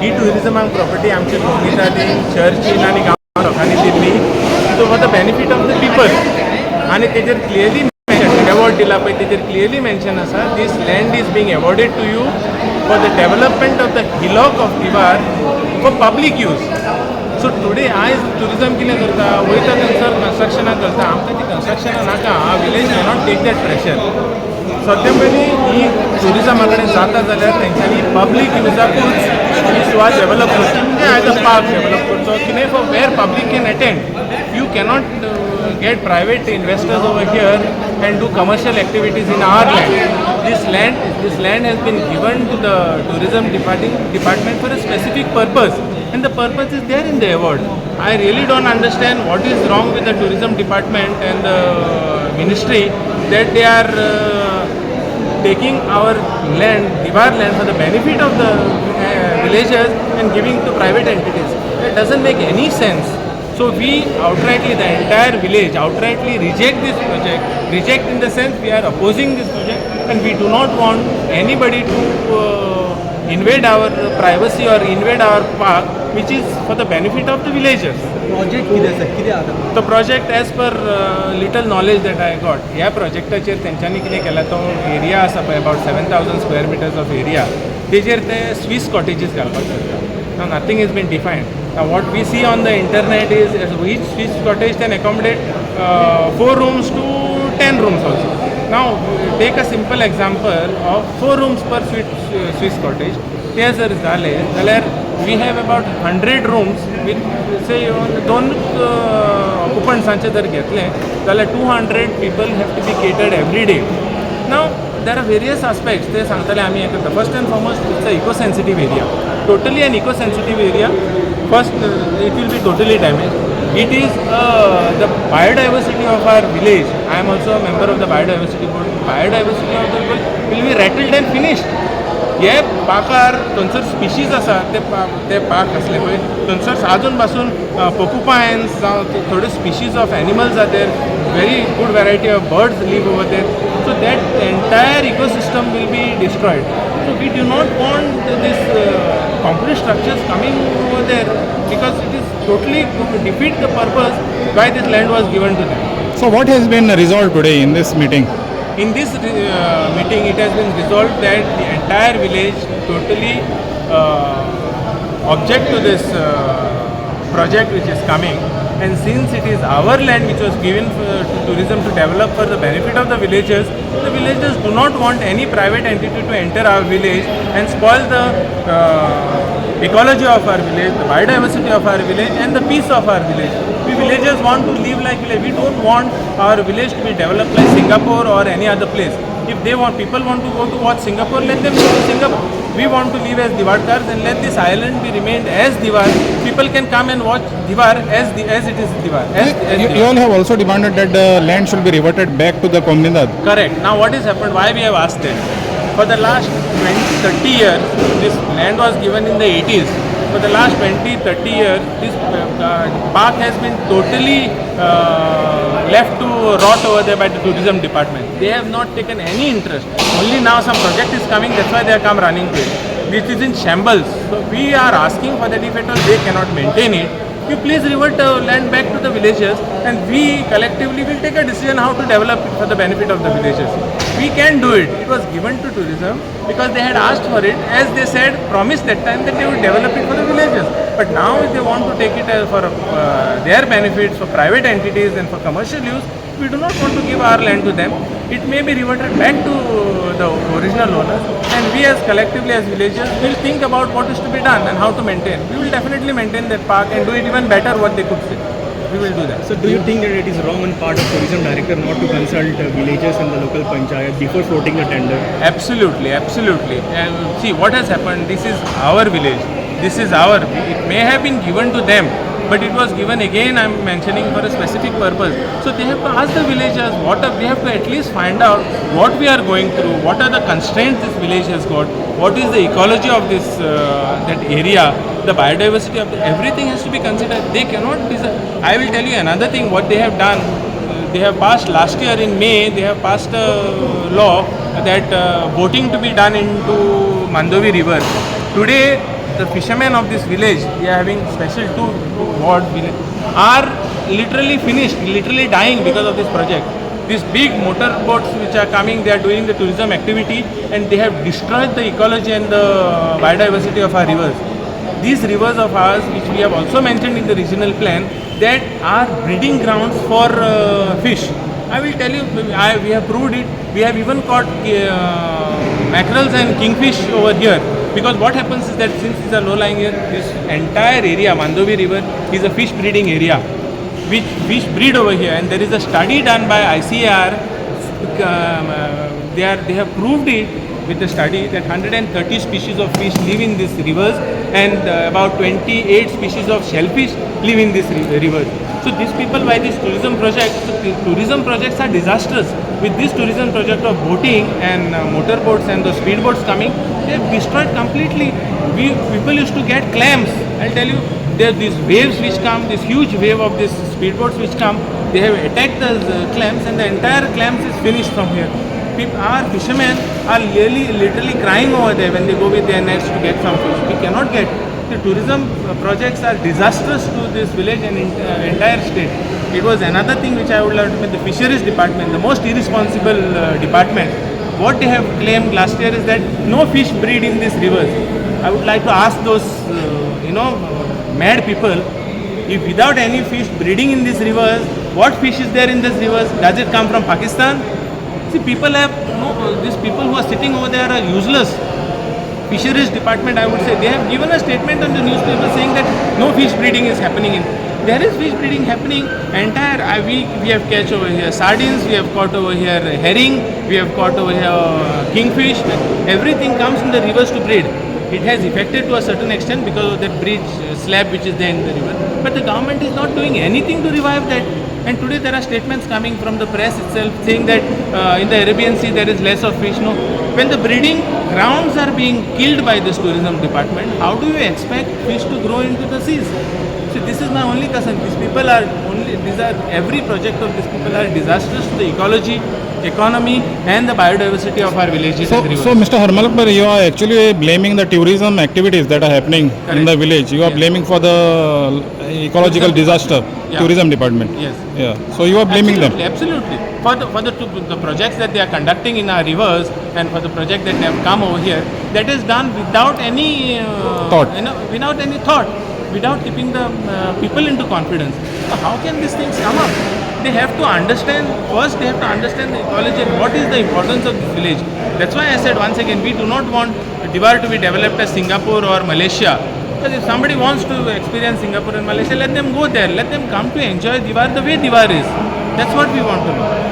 ही टुरिजमाक property आमची कोमुनिटीन चर्चीन आनी गांवां लोकांनी Delhi so for the benefit of the people आनी तेजेर क्लियरली अवॉर्ड दिला पळय तेजेर क्लियरली मेन्शन आसा this land is being awarded to you for the development of the hillock of Divar for public use. So today आयज टुरिजम कितें करता वयता थंयसर कन्स्ट्रक्शनाक करता आमकां ती कन्स्ट्रक्शनां नाका village cannot take that pressure. सद्या पयलीं ही टुरिजमा कडेन जाता जाल्यार तेंच्यांनी पब्लीक युजाकूच ही सुवात डेवलप करची म्हणजे आयदर पार्क डेवलप करचो कितें for where public can attend. You cannot get private investors over here and do commercial activities in our land. This land has been given to the tourism department for a specific purpose and the purpose is there in the award. I really don't understand what is wrong with the tourism department and the ministry that they are taking our land, Divar land, for the benefit of the villagers and giving to private entities. That doesn't make any sense. So we outrightly, the entire village outrightly reject this project, reject in the sense we are opposing this project and we do not want anybody to invade our privacy or invade our park which is for the benefit of the villagers. Project कितें आसा? The project as per little knowledge that I got, ह्या प्रोजेक्टाचेर तेंच्यांनी कितें केला तो area आसा पळय about 7,000 square meters of area तेजेर ते Swiss cottages घालपाक सोदता. Now nothing has been defined. Now what we see on the internet is each Swiss cottage can accommodate 4 rooms to 10 rooms also. Now take a simple example of 4 rooms per Swiss cottage. ते जर जाले जाल्यार we have about 100 rooms with say दोन ऑक्युपंट्सांचे जर घेतले जाल्यार 200 people have to be catered every day. Now there are various aspects. They सांगताले आमी हें करता. First and foremost it's a eco-sensitive area. Totally an eco-sensitive area. First, it will be totally damaged. It is the biodiversity of our village. I am also a member of the biodiversity board. Biodiversity of the village will be rattled and finished. हे पाकार थंयसर species आसा ते park आसले पळय थंयसर आजून पासून पोकुपायन्स जावं थोडे species of animals are there very good variety of birds live over there. So that entire ecosystem will be destroyed. So we do not want this concrete structures coming over there because it is totally going to defeat the purpose why this land was given to them. So what has been resolved today in this meeting? In this meeting it has been resolved that the entire village totally object to this project which is coming. And since it is our land which was given to tourism to develop for the benefit of the villagers do not want any private entity to enter our village and spoil the ecology of our village, the biodiversity of our village and the peace of our village. We villagers want to live like village. We don't want our village to be developed like Singapore or any other place. If they want, people want to go to watch Singapore, let them go to Singapore. We want to live as Divarkars and let this island be remained as Divar. People can come and watch Divar as it is Divar. You all have also demanded that the land should be reverted back to the comunidad. Correct. Now what has happened, why we have asked this? For the last 20-30 years, this land was given in the 80s. For the last 20-30 years, this park has been totally left to rot over there by the tourism department. They have not taken any interest. Only now some project is coming, that's why they have come running to it. This is in shambles. So we are asking for that if at all they cannot maintain it, you please revert the land back to the villagers and we collectively will take a decision how to develop it for the benefit of the villagers. We can do it. It was given to tourism because they had asked for it, as they said, promised that time that they would develop it for the villagers. But now if they want to take it for their benefits, for private entities and for commercial use, we do not want to give our land to them. It may be reverted back to the original owners and we as collectively as villagers will think about what is to be done and how to maintain. We will definitely maintain that park and do it even better what they could say. We will do that. So do you think that it is wrong on part of tourism director not to consult villagers and the local panchayat before floating the tender? Absolutely, absolutely. See what has happened, this is our village. This is it may have been given to them, but it was given again, I am mentioning, for a specific purpose. So they have to ask the villagers, we have to at least find out what we are going through, what are the constraints this village has got, what is the ecology of this that area, the biodiversity of everything has to be considered. They cannot I will tell you another thing what they have done. They have passed last year in May, they have passed a law that boating to be done into Mandovi river. Today the fishermen of this village, they are having special two ward village, are literally finished, literally dying because of this project. These big motor boats which are coming, they are doing the tourism activity and they have destroyed the ecology and the biodiversity of our rivers. These rivers of ours, which we have also mentioned in the regional plan, that are breeding grounds for fish. I will tell you, we have proved it. We have even caught mackerels and kingfish over here. Because what happens is that since it's a low-lying area, this entire area, Mandovi River, is a fish breeding area, which fish breed over here. And there is a study done by ICAR. They have proved it with the study that 130 species of fish live in these rivers and about 28 species of shellfish live in these rivers. So these people, by this tourism project, tourism projects are disastrous. With this tourism project of boating and motor boats and the speed boats coming, they have destroyed completely. People used to get clams. I'll tell you, there are these waves which come, this huge wave of these speed boats which come, they have attacked the clams and the entire clams is finished from here. Our fishermen are literally crying over there when they go with their nets to get some fish. We cannot get. The tourism projects are disastrous to this village and entire state. It was another thing which I would like to make the fisheries department, the most irresponsible department. What they have claimed last year is that no fish breed in these rivers. I would like to ask those, mad people, if without any fish breeding in these rivers, what fish is there in these rivers? Does it come from Pakistan? See, people have, these people who are sitting over there are useless. Fisheries department, I would say, they have given a statement on the newspaper saying that no fish breeding is happening in. There is fish breeding happening. Entire we have catch over here sardines, we have caught over here herring, we have caught over here kingfish. Everything comes in the rivers to breed. It has affected to a certain extent because of that bridge slab which is there in the river. But the government is not doing anything to revive that. And today there are statements coming from the press itself saying that in the Arabian Sea there is less of fish. No, when the breeding grounds are being killed by this tourism department, how do you expect fish to grow into the seas? So this is my only concern. Every project of these people are disastrous to the ecology, economy and the biodiversity of our villages and rivers. So Mr. Harmalakbar, you are actually blaming the tourism activities that are happening in the village. You are blaming for the ecological disaster, tourism department. Yes. Yeah. So you are blaming them. Absolutely. For the projects that they are conducting in our rivers and for the project that they have come over here, that is done without any thought. Without any thought, without keeping the people into confidence. So how can these things come up? They have to understand, first they have to understand the ecology and what is the importance of this village. That's why I said once again, we do not want Diwar to be developed as Singapore or Malaysia. Because if somebody wants to experience Singapore and Malaysia, let them go there. Let them come to enjoy Diwar the way Diwar is. That's what we want to do.